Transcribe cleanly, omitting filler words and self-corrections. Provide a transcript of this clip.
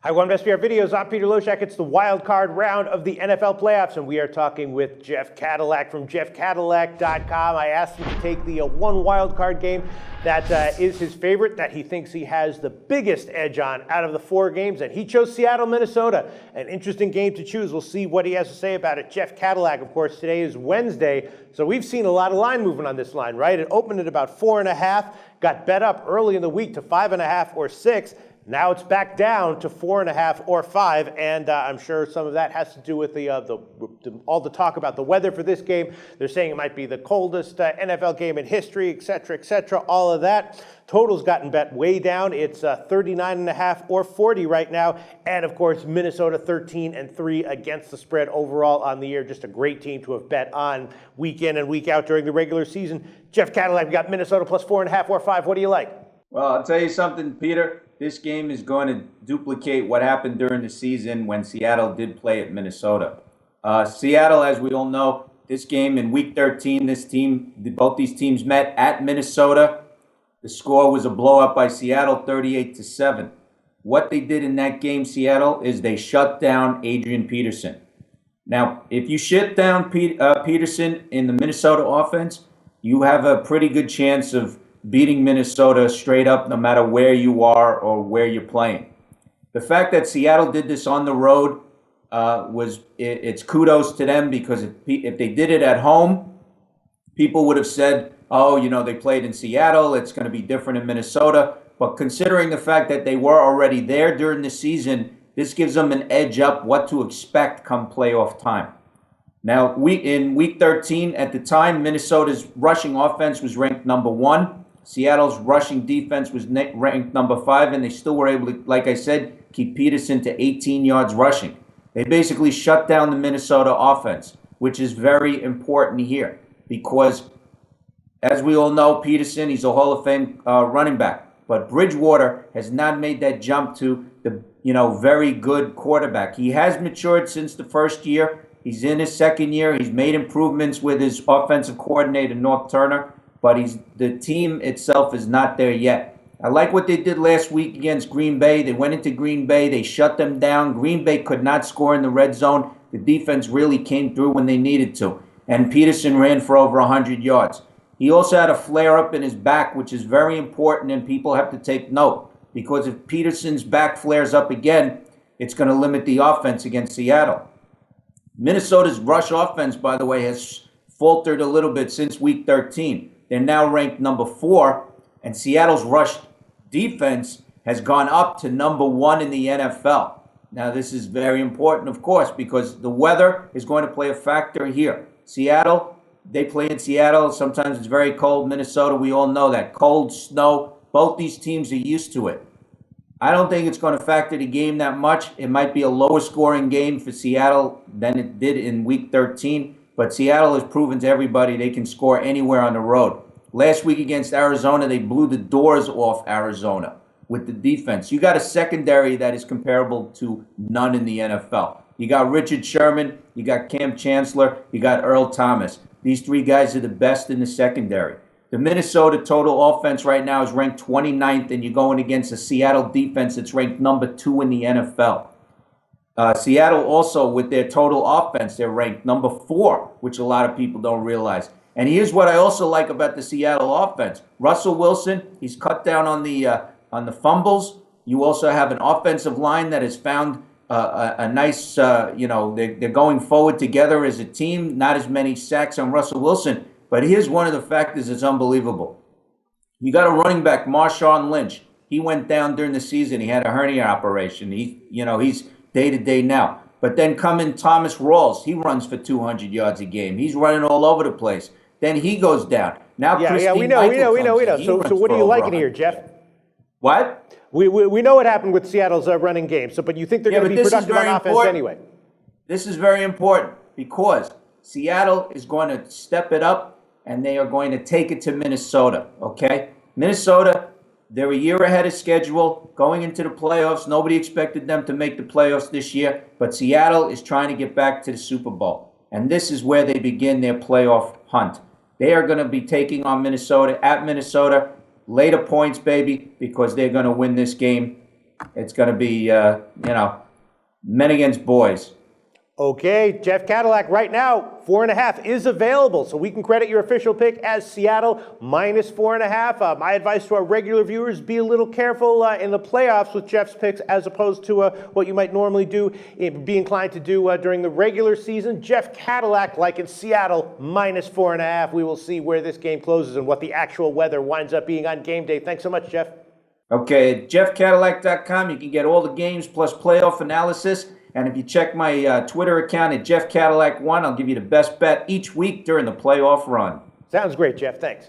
Hi, One Best PR Videos. I'm Peter Loshak. It's the wild card round of the NFL playoffs, and we are talking with Jeff Cadillac from jeffcadillac.com. I asked him to take the one wild card game that is his favorite, that he thinks he has the biggest edge on out of the four games, and he chose Seattle, Minnesota. An interesting game to choose. We'll see what he has to say about it. Jeff Cadillac, of course, today is Wednesday, so we've seen a lot of line movement on this line, right? It opened at about 4.5, got bet up early in the week to 5.5 or 6. Now it's back down to 4.5 or 5, and I'm sure some of that has to do with all the talk about the weather for this game. They're saying it might be the coldest NFL game in history, et cetera, all of that. Total's gotten bet way down. It's 39.5 or 40 right now, and of course Minnesota 13-3 against the spread overall on the year. Just a great team to have bet on week in and week out during the regular season. Jeff Cadillac, we got Minnesota plus 4.5 or 5. What do you like? Well, I'll tell you something, Peter. This game is going to duplicate what happened during the season when Seattle did play at Minnesota. Seattle, as we all know, this game in Week 13, both these teams met at Minnesota. The score was a blowout by Seattle, 38-7. What they did in that game, Seattle, is they shut down Adrian Peterson. Now, if you shut down Peterson in the Minnesota offense, you have a pretty good chance of beating Minnesota straight up, no matter where you are or where you're playing. The fact that Seattle did this on the road it's kudos to them, because if they did it at home, people would have said, oh, they played in Seattle, it's going to be different in Minnesota. But considering the fact that they were already there during the season, this gives them an edge up what to expect come playoff time. Now, in Week 13, at the time, Minnesota's rushing offense was ranked number 1. Seattle's rushing defense was ranked number 5, and they still were able to, like I said, keep Peterson to 18 yards rushing. They basically shut down the Minnesota offense, which is very important here because, as we all know, Peterson, he's a Hall of Fame running back. But Bridgewater has not made that jump to the very good quarterback. He has matured since the first year. He's in his second year. He's made improvements with his offensive coordinator, North Turner. But the team itself is not there yet. I like what they did last week against Green Bay. They went into Green Bay. They shut them down. Green Bay could not score in the red zone. The defense really came through when they needed to. And Peterson ran for over 100 yards. He also had a flare-up in his back, which is very important, and people have to take note. Because if Peterson's back flares up again, it's going to limit the offense against Seattle. Minnesota's rush offense, by the way, has faltered a little bit since Week 13. They're now ranked number 4, and Seattle's rush defense has gone up to number 1 in the NFL. Now, this is very important, of course, because the weather is going to play a factor here. Seattle, they play in Seattle. Sometimes it's very cold. Minnesota, we all know that. Cold, snow, both these teams are used to it. I don't think it's going to factor the game that much. It might be a lower scoring game for Seattle than it did in Week 13. But Seattle has proven to everybody they can score anywhere on the road. Last week against Arizona, they blew the doors off Arizona with the defense. You got a secondary that is comparable to none in the NFL. You got Richard Sherman, you got Cam Chancellor, you got Earl Thomas. These 3 guys are the best in the secondary. The Minnesota total offense right now is ranked 29th, and you're going against a Seattle defense that's ranked number 2 in the NFL. Seattle also, with their total offense, they're ranked number 4, which a lot of people don't realize. And here's what I also like about the Seattle offense. Russell Wilson, he's cut down on the fumbles. You also have an offensive line that has found a nice, they're going forward together as a team. Not as many sacks on Russell Wilson. But here's one of the factors that's unbelievable. You got a running back, Marshawn Lynch. He went down during the season. He had a hernia operation. He's day-to-day now. But then come in Thomas Rawls. He runs for 200 yards a game. He's running all over the place. Then he goes down. Now, we know. So what are you liking here, Jeff? What? We know what happened with Seattle's running game. But you think they're going to be productive on offense anyway? This is very important because Seattle is going to step it up, and they are going to take it to Minnesota. Okay, Minnesota. They're a year ahead of schedule going into the playoffs. Nobody expected them to make the playoffs this year, but Seattle is trying to get back to the Super Bowl. And this is where they begin their playoff hunt. They are going to be taking on Minnesota at Minnesota. Later points, baby, because they're going to win this game It's going to be, men against boys. Okay, Jeff Cadillac, right now, 4.5 is available, so we can credit your official pick as Seattle minus 4.5. My advice to our regular viewers, be a little careful in the playoffs with Jeff's picks as opposed to what you might normally do, be inclined to do during the regular season. Jeff Cadillac, like in Seattle, minus 4.5. We will see where this game closes and what the actual weather winds up being on game day. Thanks so much, Jeff. Okay, at jeffcadillac.com, you can get all the games plus playoff analysis. And if you check my Twitter account at JeffCadillac1, I'll give you the best bet each week during the playoff run. Sounds great, Jeff. Thanks.